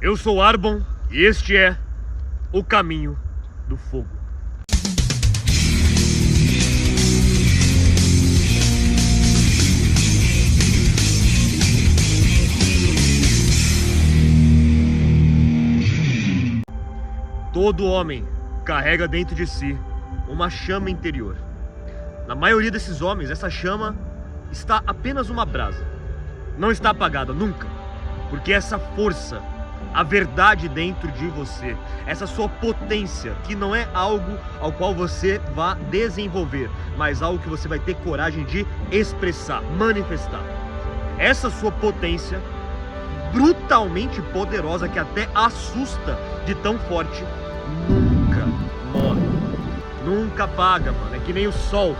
Eu sou Arbon e este é o Caminho do Fogo. Todo homem carrega dentro de si uma chama interior. Na maioria desses homens, essa chama está apenas uma brasa. Não está apagada nunca, porque essa força, a verdade dentro de você, essa sua potência, que não é algo ao qual você vai desenvolver, mas algo que você vai ter coragem de expressar, manifestar. Essa sua potência, brutalmente poderosa, que até assusta de tão forte, nunca morre, nunca apaga, mano. É que nem o sol.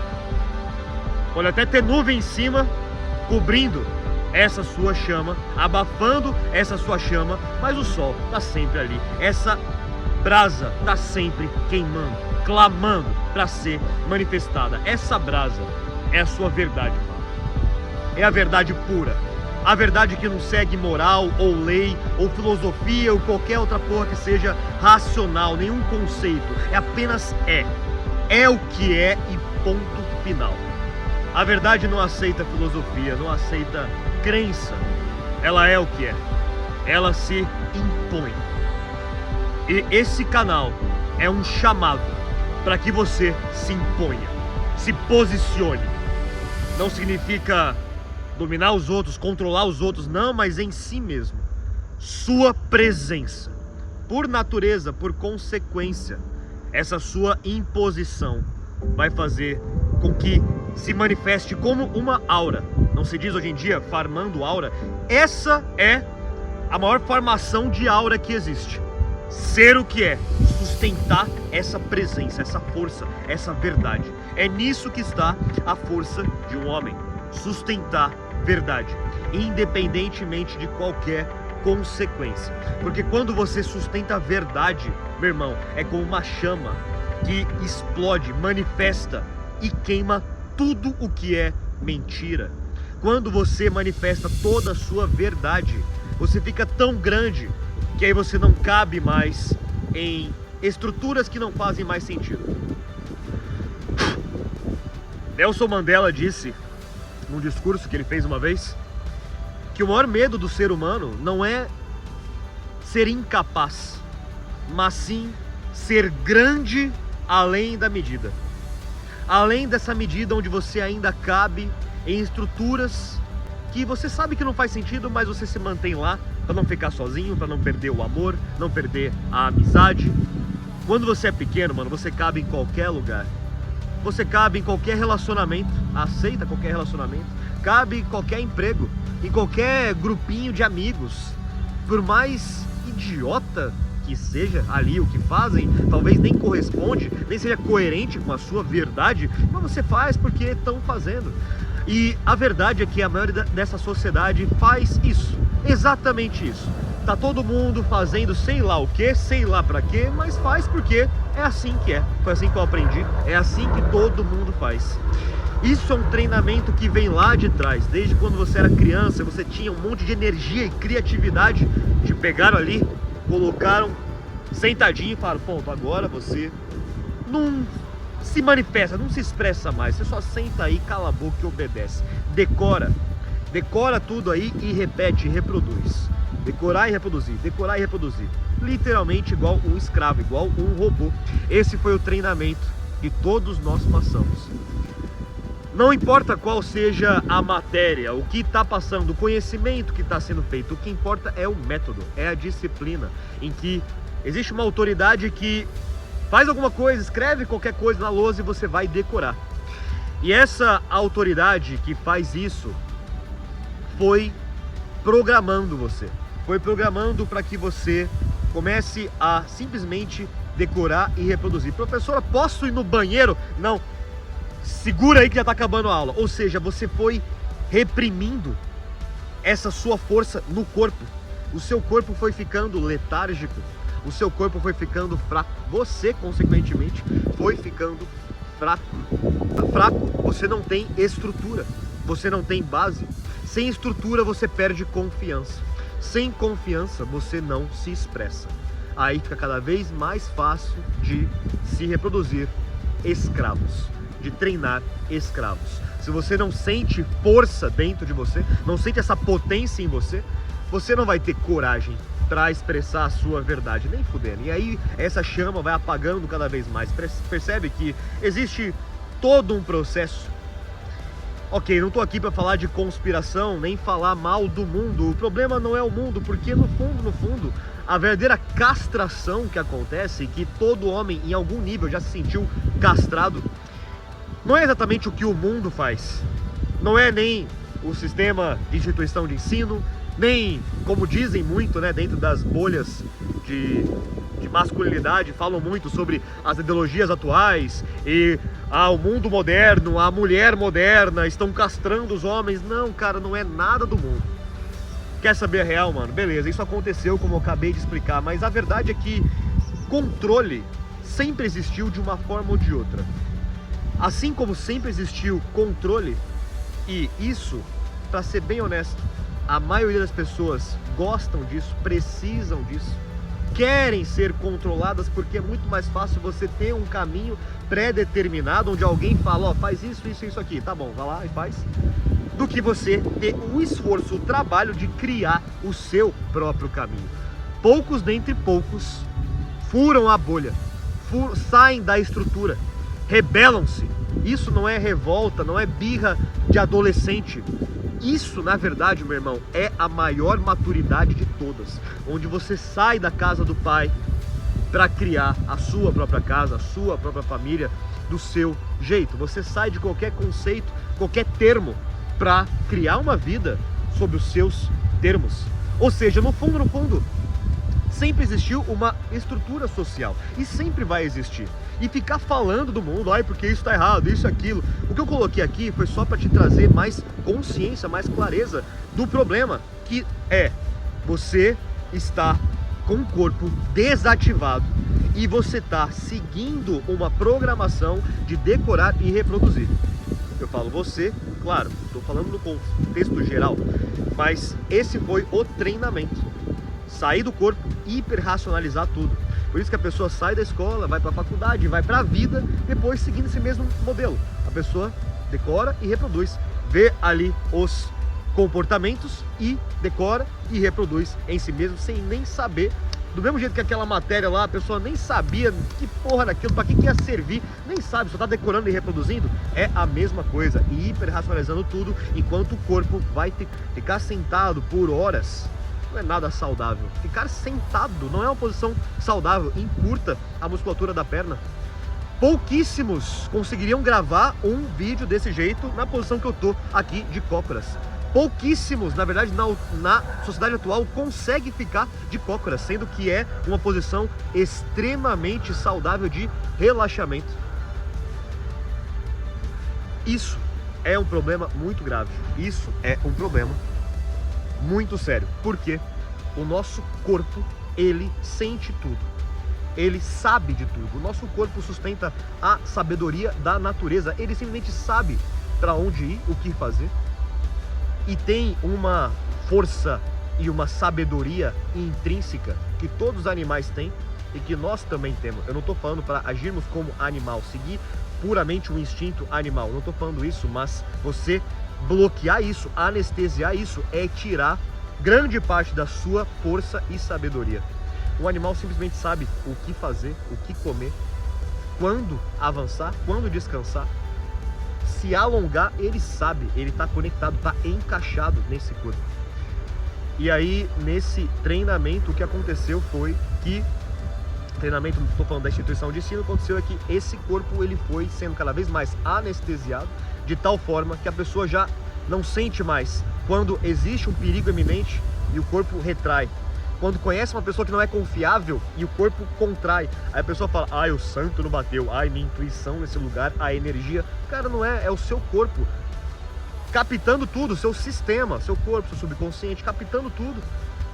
Pode até ter nuvem em cima, cobrindo essa sua chama, abafando essa sua chama, mas o sol está sempre ali. Essa brasa está sempre queimando, clamando para ser manifestada. Essa brasa é a sua verdade, mano. É a verdade pura. A verdade que não segue moral, ou lei, ou filosofia, ou qualquer outra porra que seja racional, nenhum conceito. É apenas é. É o que é e ponto final. A verdade não aceita filosofia, não aceita crença. Ela é o que é. Ela se impõe. E esse canal é um chamado para que você se imponha, se posicione. Não significa dominar os outros, controlar os outros, não, mas em si mesmo. Sua presença, por natureza, por consequência, essa sua imposição vai fazer com que se manifeste como uma aura. Não se diz hoje em dia farmando aura? Essa é a maior formação de aura que existe. Ser o que é, sustentar essa presença, essa força, essa verdade. É nisso que está a força de um homem. Sustentar verdade, independentemente de qualquer consequência. Porque quando você sustenta a verdade, meu irmão, é como uma chama que explode, manifesta e queima tudo o que é mentira. Quando você manifesta toda a sua verdade, você fica tão grande que aí você não cabe mais em estruturas que não fazem mais sentido. Nelson Mandela disse, num discurso que ele fez uma vez, que o maior medo do ser humano não é ser incapaz, mas sim ser grande além da medida. Além dessa medida onde você ainda cabe em estruturas que você sabe que não faz sentido, mas você se mantém lá para não ficar sozinho, para não perder o amor, não perder a amizade. Quando você é pequeno, mano, você cabe em qualquer lugar. Você cabe em qualquer relacionamento, aceita qualquer relacionamento, cabe em qualquer emprego, em qualquer grupinho de amigos. Por mais idiota que seja ali o que fazem, talvez nem corresponde, nem seja coerente com a sua verdade, mas você faz porque estão fazendo. E a verdade é que a maioria dessa sociedade faz isso, exatamente isso. Tá todo mundo fazendo sei lá o que, sei lá pra quê, mas faz porque é assim que é. Foi assim que eu aprendi, é assim que todo mundo faz. Isso é um treinamento que vem lá de trás, desde quando você era criança, você tinha um monte de energia e criatividade, te pegaram ali, colocaram sentadinho e falaram, ponto, agora você não se manifesta, não se expressa mais, você só senta aí, cala a boca e obedece. Decora tudo aí e repete, reproduz. Decorar e reproduzir, decorar e reproduzir. Literalmente igual um escravo, igual um robô. Esse foi o treinamento que todos nós passamos. Não importa qual seja a matéria, o que está passando, o conhecimento que está sendo feito, o que importa é o método, é a disciplina, em que existe uma autoridade que faz alguma coisa, escreve qualquer coisa na lousa e você vai decorar. E essa autoridade que faz isso foi programando você. Foi programando para que você comece a simplesmente decorar e reproduzir. Professora, posso ir no banheiro? Não. Segura aí que já está acabando a aula. Ou seja, você foi reprimindo essa sua força no corpo. O seu corpo foi ficando letárgico. O seu corpo foi ficando fraco. Você, consequentemente, foi ficando fraco. Fraco, você não tem estrutura. Você não tem base. Sem estrutura, você perde confiança. Sem confiança, você não se expressa. Aí fica cada vez mais fácil de se reproduzir escravos, de treinar escravos. Se você não sente força dentro de você, não sente essa potência em você, você não vai ter coragem para expressar a sua verdade, nem fudendo. E aí essa chama vai apagando cada vez mais. Percebe que existe todo um processo. Ok, não tô aqui para falar de conspiração, nem falar mal do mundo. O problema não é o mundo, porque no fundo, a verdadeira castração que acontece, que todo homem em algum nível já se sentiu castrado, não é exatamente o que o mundo faz. Não é nem o sistema de instituição de ensino, nem, como dizem muito, né, dentro das bolhas de masculinidade, falam muito sobre as ideologias atuais e o mundo moderno, a mulher moderna, estão castrando os homens. Não, cara, não é nada do mundo. Quer saber a real, mano? Beleza, isso aconteceu como eu acabei de explicar, mas a verdade é que controle sempre existiu de uma forma ou de outra. Assim como sempre existiu controle, e isso, para ser bem honesto, a maioria das pessoas gostam disso, precisam disso, querem ser controladas, porque é muito mais fácil você ter um caminho pré-determinado, onde alguém fala, ó, faz isso, isso, isso aqui, tá bom, vai lá e faz, do que você ter o esforço, o trabalho de criar o seu próprio caminho. Poucos dentre poucos furam a bolha, saem da estrutura, rebelam-se. Isso não é revolta, não é birra de adolescente. Isso, na verdade, meu irmão, é a maior maturidade de todas, onde você sai da casa do pai para criar a sua própria casa, a sua própria família, do seu jeito. Você sai de qualquer conceito, qualquer termo, para criar uma vida sob os seus termos. Ou seja, no fundo, sempre existiu uma estrutura social e sempre vai existir. E ficar falando do mundo, ai, porque isso tá errado, isso, aquilo. O que eu coloquei aqui foi só para te trazer mais consciência, mais clareza do problema, que é você está com o corpo desativado e você está seguindo uma programação de decorar e reproduzir. Eu falo você, claro, estou falando no contexto geral, mas esse foi o treinamento. Sair do corpo, hiperracionalizar tudo. Por isso que a pessoa sai da escola, vai para a faculdade, vai para a vida, depois seguindo esse mesmo modelo. A pessoa decora e reproduz, vê ali os comportamentos e decora e reproduz em si mesmo, sem nem saber. Do mesmo jeito que aquela matéria lá, a pessoa nem sabia que porra era aquilo, para que ia servir, nem sabe, só tá decorando e reproduzindo. É a mesma coisa, e hiperracionalizando tudo, enquanto o corpo vai ficar sentado por horas. Não é nada saudável. Ficar sentado não é uma posição saudável, encurta a musculatura da perna. Pouquíssimos conseguiriam gravar um vídeo desse jeito na posição que eu tô aqui de cócoras. Pouquíssimos, na verdade, na sociedade atual, consegue ficar de cócoras, sendo que é uma posição extremamente saudável de relaxamento. Isso é um problema muito grave. Isso é um problema muito sério, porque o nosso corpo, ele sente tudo, ele sabe de tudo. O nosso corpo sustenta a sabedoria da natureza, ele simplesmente sabe para onde ir, o que fazer, e tem uma força e uma sabedoria intrínseca que todos os animais têm e que nós também temos. Eu não estou falando para agirmos como animal, seguir puramente o instinto animal, não estou falando isso, mas você bloquear isso, anestesiar isso, é tirar grande parte da sua força e sabedoria. O animal simplesmente sabe o que fazer, o que comer, quando avançar, quando descansar, se alongar, ele sabe, ele está conectado, está encaixado nesse corpo. E aí, nesse treinamento, o que aconteceu foi que, treinamento, não estou falando da instituição de ensino, aconteceu é que esse corpo ele foi sendo cada vez mais anestesiado, de tal forma que a pessoa já não sente mais quando existe um perigo iminente e o corpo retrai. Quando conhece uma pessoa que não é confiável e o corpo contrai, aí a pessoa fala, ai, o santo não bateu, ai, minha intuição nesse lugar, a energia. Cara, não é, é o seu corpo captando tudo, seu sistema, seu corpo, seu subconsciente, captando tudo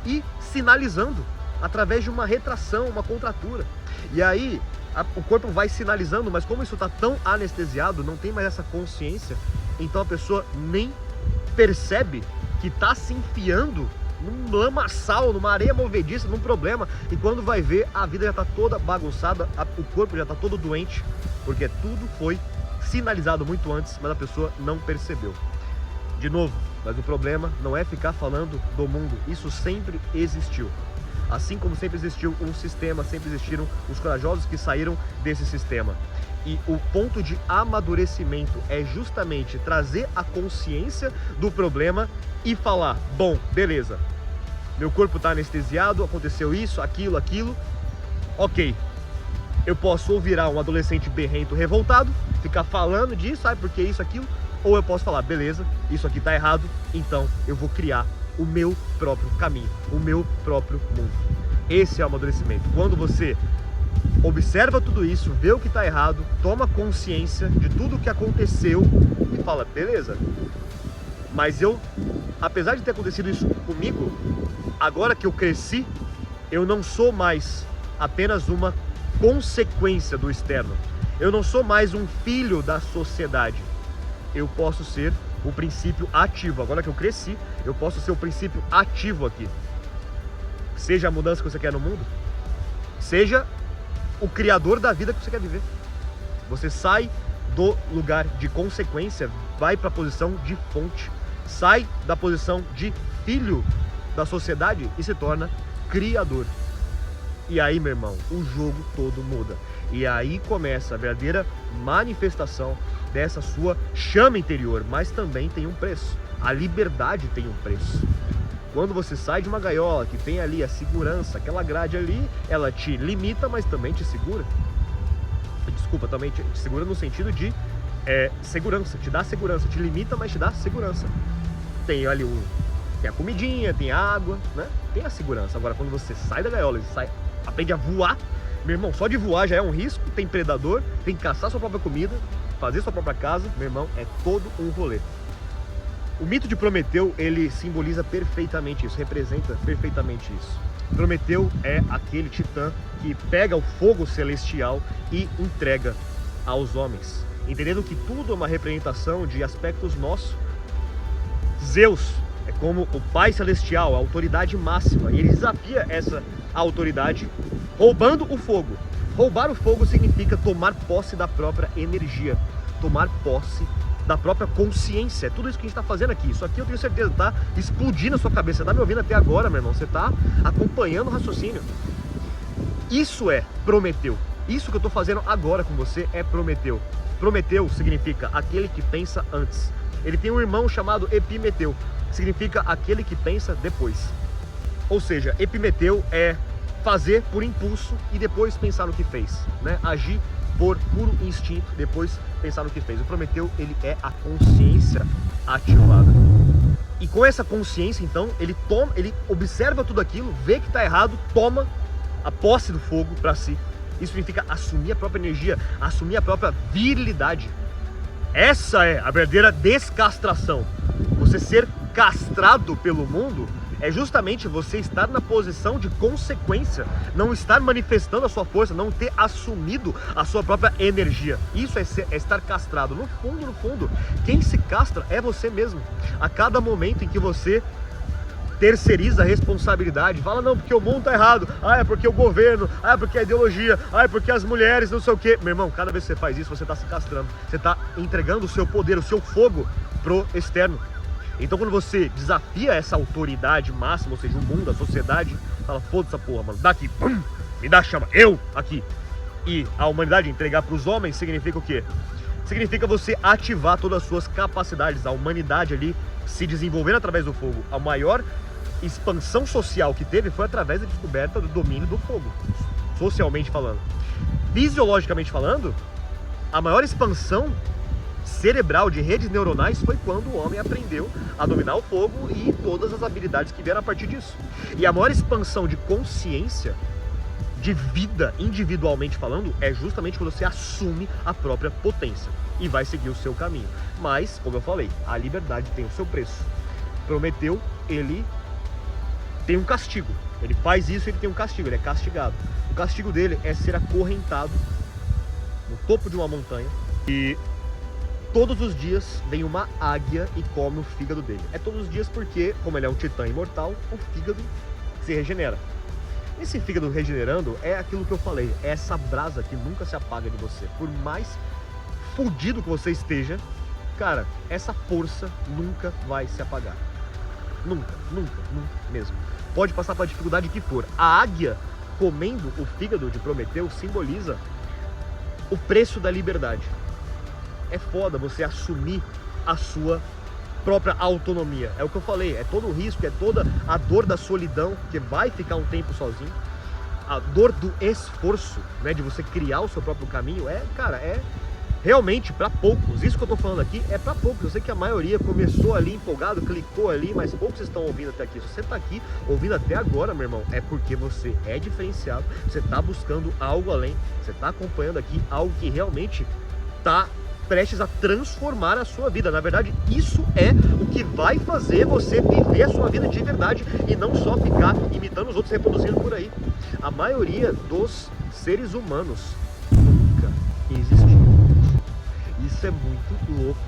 e sinalizando através de uma retração, uma contratura. E aí o corpo vai sinalizando, mas como isso está tão anestesiado, não tem mais essa consciência, então a pessoa nem percebe que está se enfiando num lamaçal, numa areia movediça, num problema. E quando vai ver, a vida já tá toda bagunçada, o corpo já tá todo doente, porque tudo foi sinalizado muito antes, mas a pessoa não percebeu. De novo, mas o problema não é ficar falando do mundo, isso sempre existiu. Assim como sempre existiu um sistema, sempre existiram os corajosos que saíram desse sistema. E o ponto de amadurecimento é justamente trazer a consciência do problema e falar, bom, beleza, meu corpo está anestesiado, aconteceu isso, aquilo, ok. Eu posso ou virar um adolescente berrento, revoltado, ficar falando disso, sabe, porque isso, aquilo, ou eu posso falar, beleza, isso aqui está errado, então eu vou criar o meu próprio caminho, o meu próprio mundo. Esse é o amadurecimento. Quando você observa tudo isso, vê o que está errado, toma consciência de tudo o que aconteceu e fala, beleza, mas eu, apesar de ter acontecido isso comigo, agora que eu cresci, eu não sou mais apenas uma consequência do externo. Eu não sou mais um filho da sociedade. Eu posso ser o princípio ativo. Agora que eu cresci, eu posso ser o princípio ativo aqui. Seja a mudança que você quer no mundo, seja o criador da vida que você quer viver. Você sai do lugar de consequência, vai para a posição de fonte. Sai da posição de filho da sociedade e se torna criador. E aí, meu irmão, o jogo todo muda. E aí começa a verdadeira manifestação dessa sua chama interior. Mas também tem um preço. A liberdade tem um preço. Quando você sai de uma gaiola que tem ali a segurança, aquela grade ali, ela te limita, mas também te segura. Desculpa, também te segura no sentido de segurança. Te dá segurança. Te limita, mas te dá segurança. Tem ali tem a comidinha, tem a água, né? Tem a segurança. Agora, quando você sai da gaiola e aprende a voar, meu irmão, só de voar já é um risco. Tem predador, tem que caçar sua própria comida, fazer sua própria casa, meu irmão, é todo um rolê. O mito de Prometeu, ele simboliza perfeitamente isso, representa perfeitamente isso. Prometeu é aquele titã que pega o fogo celestial e entrega aos homens, entendendo que tudo é uma representação de aspectos nossos. Zeus é como o Pai Celestial, a autoridade máxima, e ele desafia essa autoridade roubando o fogo. Roubar o fogo significa tomar posse da própria energia, tomar posse da própria consciência. É tudo isso que a gente está fazendo aqui. Isso aqui eu tenho certeza está explodindo na sua cabeça. Você está me ouvindo até agora, meu irmão. Você está acompanhando o raciocínio. Isso é Prometeu. Isso que eu estou fazendo agora com você é Prometeu. Prometeu significa aquele que pensa antes. Ele tem um irmão chamado Epimeteu, que significa aquele que pensa depois. Ou seja, Epimeteu é fazer por impulso e depois pensar no que fez, né? Agir por puro instinto, depois pensar no que fez. O Prometeu, ele é a consciência ativada. E com essa consciência, então, ele observa tudo aquilo, vê que está errado, toma a posse do fogo para si. Isso significa assumir a própria energia, assumir a própria virilidade. Essa é a verdadeira descastração. Você ser castrado pelo mundo é justamente você estar na posição de consequência, não estar manifestando a sua força, não ter assumido a sua própria energia. Isso é estar castrado. No fundo, quem se castra é você mesmo. A cada momento em que você terceiriza a responsabilidade, fala, não, porque o mundo tá errado, é porque o governo, é porque a ideologia, é porque as mulheres, não sei o quê. Meu irmão, cada vez que você faz isso, você tá se castrando, você tá entregando o seu poder, o seu fogo pro externo. Então quando você desafia essa autoridade máxima, ou seja, o mundo, a sociedade, fala, foda-se essa porra, mano, daqui, pum, me dá chama, eu aqui. E a humanidade entregar pros homens significa o quê? Significa você ativar todas as suas capacidades, a humanidade ali se desenvolvendo através do fogo. A maior expansão social que teve foi através da descoberta do domínio do fogo, socialmente falando. Fisiologicamente falando, a maior expansão cerebral de redes neuronais foi quando o homem aprendeu a dominar o fogo e todas as habilidades que vieram a partir disso. E a maior expansão de consciência, de vida, individualmente falando, é justamente quando você assume a própria potência e vai seguir o seu caminho. Mas, como eu falei, a liberdade tem o seu preço. Prometeu, ele tem um castigo. Ele faz isso, ele tem um castigo, ele é castigado. O castigo dele é ser acorrentado no topo de uma montanha e todos os dias vem uma águia e come o fígado dele. É todos os dias porque, como ele é um titã imortal, o fígado se regenera. Esse fígado regenerando é aquilo que eu falei, é essa brasa que nunca se apaga de você. Por mais fudido que você esteja, cara, essa força nunca vai se apagar. Nunca, nunca, nunca mesmo. Pode passar pela dificuldade que for. A águia comendo o fígado de Prometeu simboliza o preço da liberdade. É foda você assumir a sua própria autonomia. É o que eu falei, é todo o risco, é toda a dor da solidão, que vai ficar um tempo sozinho. A dor do esforço, né, de você criar o seu próprio caminho, cara, é realmente para poucos. Isso que eu tô falando aqui é para poucos. Eu sei que a maioria começou ali empolgado, clicou ali, mas poucos estão ouvindo até aqui. Se você tá aqui ouvindo até agora, meu irmão, é porque você é diferenciado, você tá buscando algo além, você tá acompanhando aqui algo que realmente tá prestes a transformar a sua vida. Na verdade, isso é o que vai fazer você viver a sua vida de verdade e não só ficar imitando os outros, reproduzindo por aí. A maioria dos seres humanos nunca existiu. Isso é muito louco,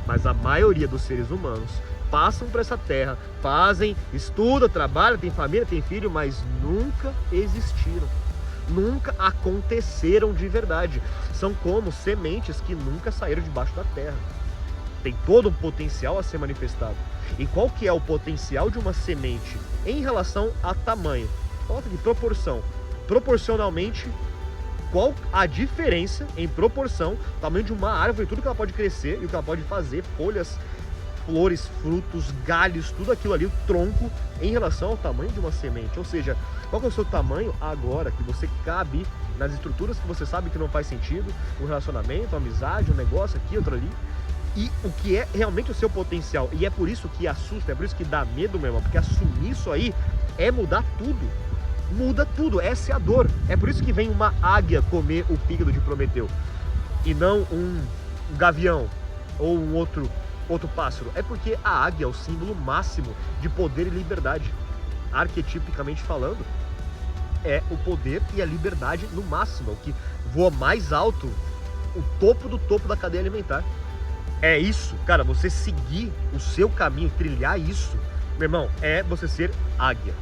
mas a maioria dos seres humanos passam por essa terra, fazem, estudam, trabalham, tem família, tem filho, mas nunca existiram. Nunca aconteceram de verdade. São como sementes que nunca saíram debaixo da terra. Tem todo um potencial a ser manifestado. E qual que é o potencial de uma semente em relação a tamanho? Falta de proporção. Proporcionalmente, qual a diferença em proporção, tamanho de uma árvore, tudo que ela pode crescer e o que ela pode fazer, folhas, flores, frutos, galhos, tudo aquilo ali, o tronco, em relação ao tamanho de uma semente. Ou seja, qual que é o seu tamanho agora que você cabe nas estruturas que você sabe que não faz sentido, um relacionamento, uma amizade, um negócio aqui, outro ali, e o que é realmente o seu potencial. E é por isso que assusta, é por isso que dá medo, meu irmão, porque assumir isso aí é mudar tudo. Muda tudo, essa é a dor. É por isso que vem uma águia comer o fígado de Prometeu e não um gavião ou um outro pássaro. É porque a águia é o símbolo máximo de poder e liberdade. Arquetipicamente falando, é o poder e a liberdade no máximo, o que voa mais alto, o topo do topo da cadeia alimentar. É isso, cara, você seguir o seu caminho, trilhar isso, meu irmão, é você ser águia.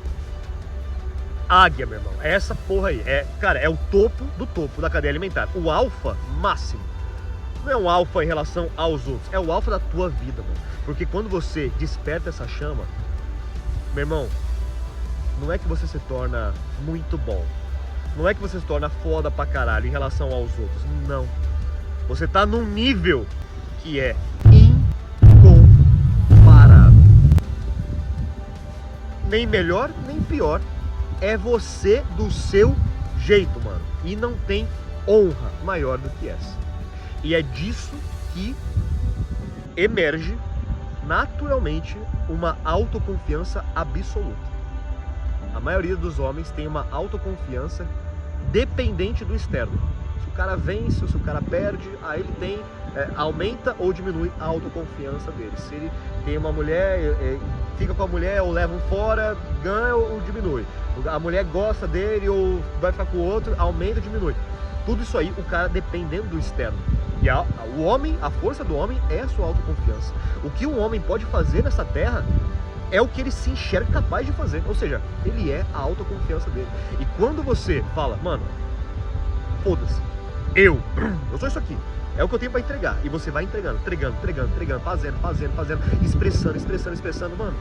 Águia, meu irmão, é essa porra aí. Cara, é o topo do topo da cadeia alimentar. O alfa máximo. Não é um alfa em relação aos outros, é o alfa da tua vida, mano. Porque quando você desperta essa chama, meu irmão, não é que você se torna muito bom. Não é que você se torna foda pra caralho em relação aos outros. Não. Você tá num nível que é incomparável. Nem melhor, nem pior. É você do seu jeito, mano. E não tem honra maior do que essa. E é disso que emerge naturalmente uma autoconfiança absoluta. A maioria dos homens tem uma autoconfiança dependente do externo. Se o cara vence ou se o cara perde, aí ele tem, aumenta ou diminui a autoconfiança dele. Se ele tem uma mulher, fica com a mulher ou leva um fora, ganha ou diminui. A mulher gosta dele ou vai ficar com o outro, aumenta ou diminui. Tudo isso aí, o cara dependendo do externo. E o homem, a força do homem é a sua autoconfiança. O que um homem pode fazer nessa terra é o que ele se enxerga capaz de fazer. Ou seja, ele é a autoconfiança dele. E quando você fala, mano, foda-se, eu sou isso aqui, é o que eu tenho pra entregar. E você vai entregando, fazendo, expressando, mano,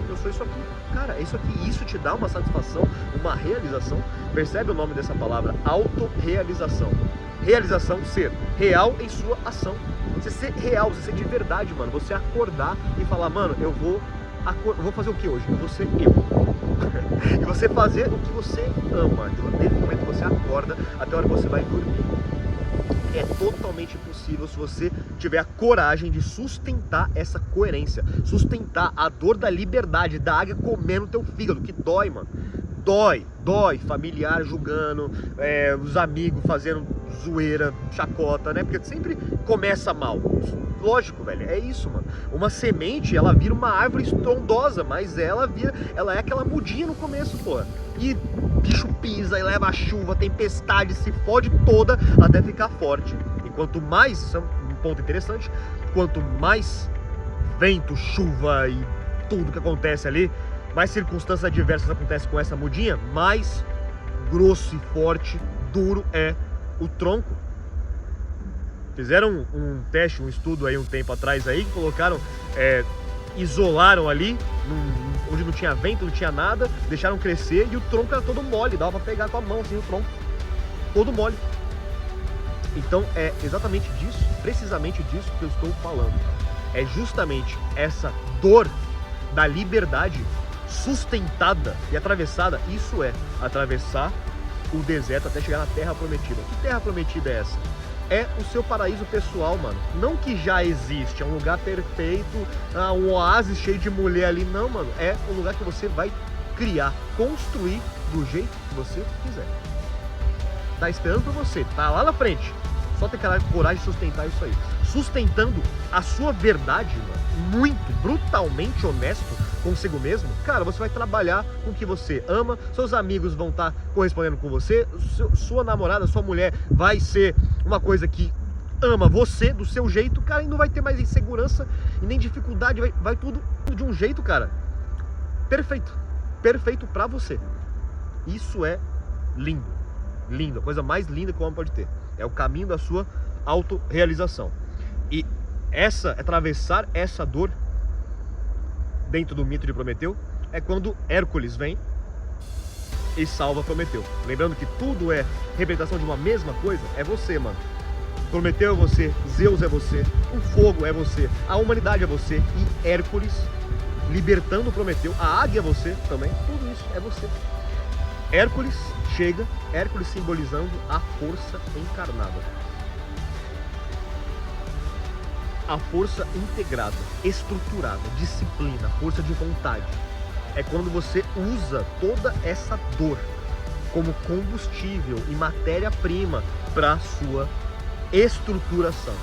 eu sou isso aqui. Cara, é isso aqui. Isso te dá uma satisfação, uma realização. Percebe o nome dessa palavra? Autorrealização. Realização, ser real em sua ação. Você ser real, você ser de verdade, mano. Você acordar e falar, mano, eu vou fazer o que hoje? Eu vou ser eu. E você fazer o que você ama. Desde o momento que você acorda até a hora que você vai dormir. É totalmente impossível se você tiver a coragem de sustentar essa coerência. Sustentar a dor da liberdade, da águia comendo teu fígado, que dói, mano. Dói, familiar julgando, os amigos fazendo zoeira, chacota, né? Porque sempre começa mal. Lógico, velho, é isso, mano. Uma semente, ela vira uma árvore estrondosa, mas ela é aquela mudinha no começo, porra. E bicho pisa, e leva a chuva, tempestade, se fode toda até ficar forte. E quanto mais ponto interessante, quanto mais vento, chuva e tudo que acontece ali, mais circunstâncias adversas acontecem com essa mudinha, mais grosso e forte, duro é o tronco. Fizeram um teste, um estudo aí um tempo atrás aí, que colocaram, isolaram ali, onde não tinha vento, não tinha nada, deixaram crescer e o tronco era todo mole, dava pra pegar com a mão assim o tronco, todo mole. Então é exatamente disso, precisamente disso que eu estou falando. É justamente essa dor da liberdade sustentada e atravessada. Isso é atravessar o deserto até chegar na Terra Prometida. Que Terra Prometida é essa? É o seu paraíso pessoal, mano. Não que já existe, é um lugar perfeito, um oásis cheio de mulher ali. Não, mano. É um lugar que você vai criar, construir do jeito que você quiser. Tá esperando por você, tá lá na frente. Só ter coragem de sustentar isso aí. Sustentando a sua verdade, mano, muito, brutalmente honesto consigo mesmo, cara, você vai trabalhar com o que você ama, seus amigos vão estar correspondendo com você, sua namorada, sua mulher vai ser uma coisa que ama você do seu jeito, cara, e não vai ter mais insegurança e nem dificuldade, vai tudo de um jeito, cara, perfeito, perfeito pra você. Isso é lindo, lindo, a coisa mais linda que o homem pode ter. É o caminho da sua autorrealização. E atravessar essa dor dentro do mito de Prometeu é quando Hércules vem e salva Prometeu. Lembrando que tudo é representação de uma mesma coisa, é você, mano. Prometeu é você, Zeus é você, o fogo é você, a humanidade é você e Hércules libertando Prometeu, a águia é você também, tudo isso é você. Hércules chega, Hércules simbolizando a força encarnada. A força integrada, estruturada, disciplina, força de vontade. É quando você usa toda essa dor como combustível e matéria-prima para sua estruturação.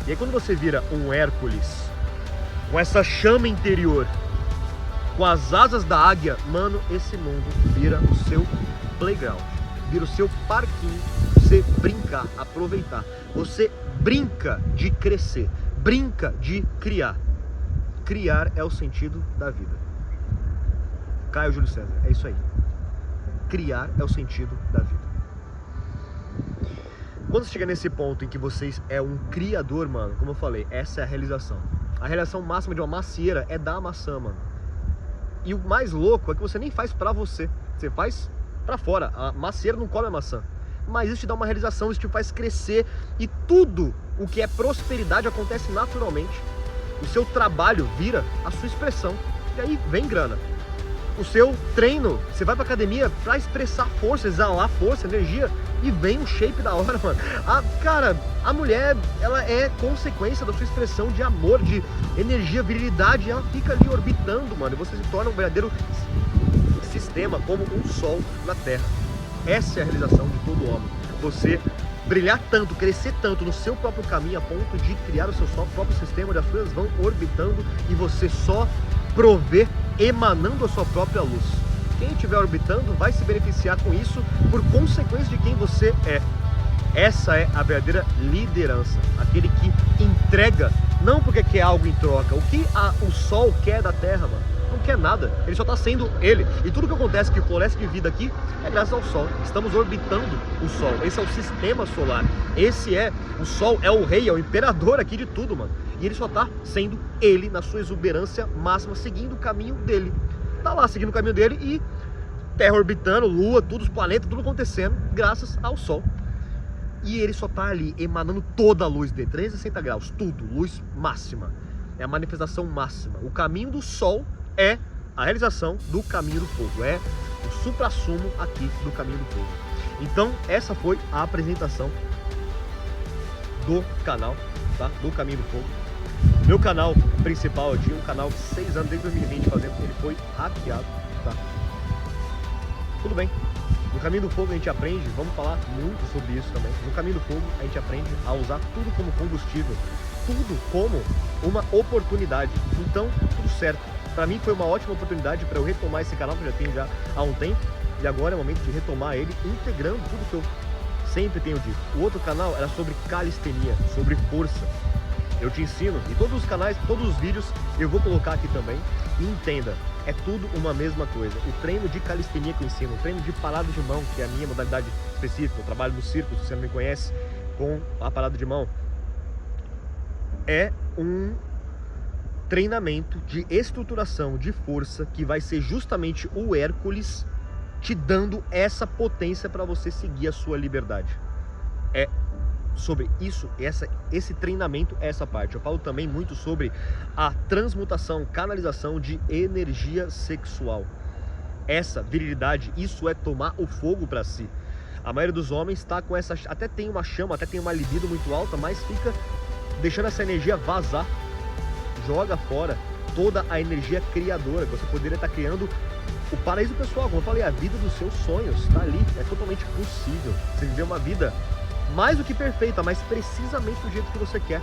E aí quando você vira um Hércules, com essa chama interior, com as asas da águia, mano, esse mundo vira o seu playground, vira o seu parquinho, você brincar, aproveitar. Você brinca de crescer, brinca de criar. Criar é o sentido da vida. Caio Júlio César, é isso aí. Criar é o sentido da vida. Quando você chega nesse ponto em que você é um criador, mano, como eu falei, essa é a realização. A realização máxima de uma macieira é dar a maçã, mano. E o mais louco é que você nem faz pra você, você faz pra fora. A macieira não come a maçã. Mas isso te dá uma realização, isso te faz crescer. E tudo o que é prosperidade acontece naturalmente. O seu trabalho vira a sua expressão. E aí vem grana. O seu treino, você vai pra academia pra expressar força, exalar força, energia. E vem um shape da hora, mano. Cara, a mulher, ela é consequência da sua expressão de amor, de energia, virilidade. E ela fica ali orbitando, mano. E você se torna um verdadeiro sistema, como um sol na Terra. Essa é a realização de todo homem. Você brilhar tanto, crescer tanto no seu próprio caminho a ponto de criar o seu próprio sistema, onde as coisas vão orbitando e você só prover emanando a sua própria luz. Quem estiver orbitando vai se beneficiar com isso por consequência de quem você é. Essa é a verdadeira liderança. Aquele que entrega, não porque quer algo em troca. O que o Sol quer da Terra, mano? Não quer nada, ele só está sendo ele. E tudo que acontece que floresce de vida aqui é graças ao Sol. Estamos orbitando o Sol, esse é o sistema solar. Esse é, o Sol é o rei, é o imperador aqui de tudo, mano. E ele só está sendo ele na sua exuberância máxima, seguindo o caminho dele. Tá lá seguindo o caminho dele e Terra orbitando, Lua, tudo, os planetas, tudo acontecendo graças ao Sol. E ele só tá ali emanando toda a luz dele, 360 graus, tudo, luz máxima. É a manifestação máxima. O caminho do Sol é a realização do caminho do fogo, é o suprassumo aqui do caminho do fogo. Então essa foi a apresentação do canal, tá? Do Caminho do Fogo. Meu canal principal, eu tinha um canal de 6 anos, desde 2020 fazendo, ele foi hackeado, tá? Tudo bem. No Caminho do Fogo a gente aprende, vamos falar muito sobre isso também. No Caminho do Fogo a gente aprende a usar tudo como combustível, tudo como uma oportunidade. Então, tudo certo. Para mim foi uma ótima oportunidade para eu retomar esse canal, que eu já tenho já há um tempo. E agora é o momento de retomar ele, integrando tudo que eu sempre tenho dito. O outro canal era sobre calistenia, sobre força. Eu te ensino, e todos os canais, todos os vídeos eu vou colocar aqui também. E entenda, é tudo uma mesma coisa. O treino de calistenia que eu ensino, o treino de parada de mão, que é a minha modalidade específica, eu trabalho no circo, se você não me conhece, com a parada de mão, é um treinamento de estruturação de força que vai ser justamente o Hércules te dando essa potência para você seguir a sua liberdade. É sobre isso, esse treinamento, essa parte. Eu falo também muito sobre a transmutação, canalização de energia sexual. Essa virilidade, isso é tomar o fogo para si. A maioria dos homens está com essa, até tem uma chama, até tem uma libido muito alta, mas fica deixando essa energia vazar. Joga fora toda a energia criadora que você poderia estar criando. O paraíso pessoal, como eu falei, a vida dos seus sonhos está ali, é totalmente possível. Você viver uma vida mais do que perfeita, mas precisamente do jeito que você quer.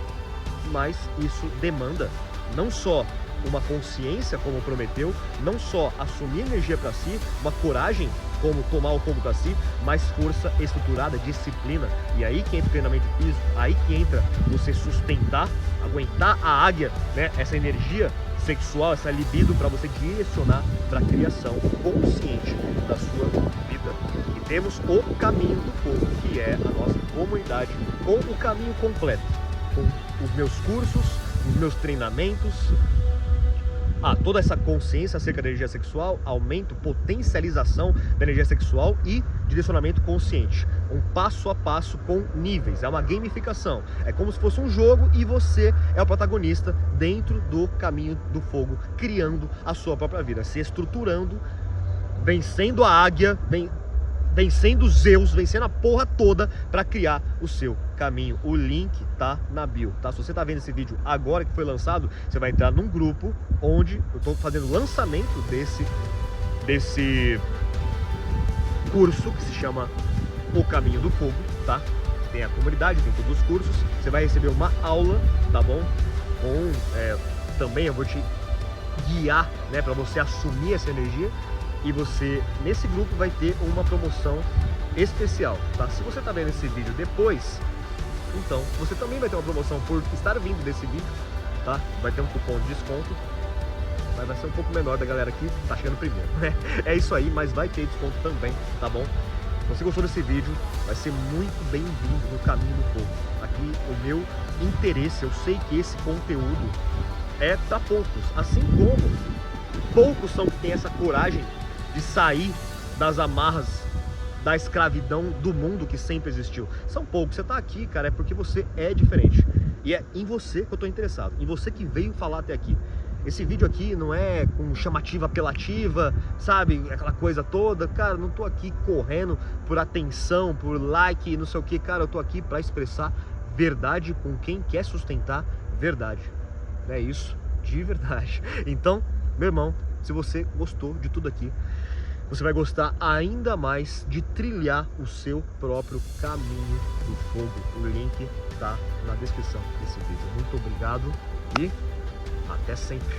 Mas isso demanda não só uma consciência, como prometeu, não só assumir energia para si, uma coragem, como tomar o fogo para si, mas força estruturada, disciplina. E aí que entra o treinamento físico, aí que entra você sustentar, aguentar a águia, né? Essa energia sexual, essa libido, para você direcionar para a criação consciente da sua vida. E temos o caminho do fogo, que é a nossa comunidade, com o caminho completo, com os meus cursos, os meus treinamentos, toda essa consciência acerca da energia sexual, aumento, potencialização da energia sexual e direcionamento consciente. Um passo a passo com níveis, é uma gamificação. É como se fosse um jogo e você é o protagonista dentro do caminho do fogo, criando a sua própria vida, se estruturando, vencendo a águia, vencendo Zeus, vencendo a porra toda para criar o seu caminho. O link tá na bio, tá? Se você tá vendo esse vídeo agora que foi lançado, você vai entrar num grupo onde eu tô fazendo o lançamento desse curso que se chama O Caminho do Fogo, tá? Tem a comunidade, tem todos os cursos, você vai receber uma aula, tá bom? Também eu vou te guiar, né, para você assumir essa energia. E você, nesse grupo, vai ter uma promoção especial, tá? Se você tá vendo esse vídeo depois, então você também vai ter uma promoção por estar vindo desse vídeo, tá? Vai ter um cupom de desconto, mas vai ser um pouco menor da galera que tá chegando primeiro, né? É isso aí, mas vai ter desconto também, tá bom? Se você gostou desse vídeo, vai ser muito bem-vindo no Caminho do Fogo. Aqui o meu interesse, eu sei que esse conteúdo é para poucos, assim como poucos são que têm essa coragem de sair das amarras da escravidão do mundo que sempre existiu. São poucos. Você tá aqui, cara, é porque você é diferente. E é em você que eu tô interessado, em você que veio falar até aqui. Esse vídeo aqui não é com chamativa apelativa, sabe? Aquela coisa toda. Cara, não tô aqui correndo por atenção, por like, não sei o que. Cara, eu tô aqui para expressar verdade com quem quer sustentar verdade. É isso, de verdade. Então, meu irmão, se você gostou de tudo aqui, você vai gostar ainda mais de trilhar o seu próprio caminho do fogo. O link tá na descrição desse vídeo. Muito obrigado e até sempre.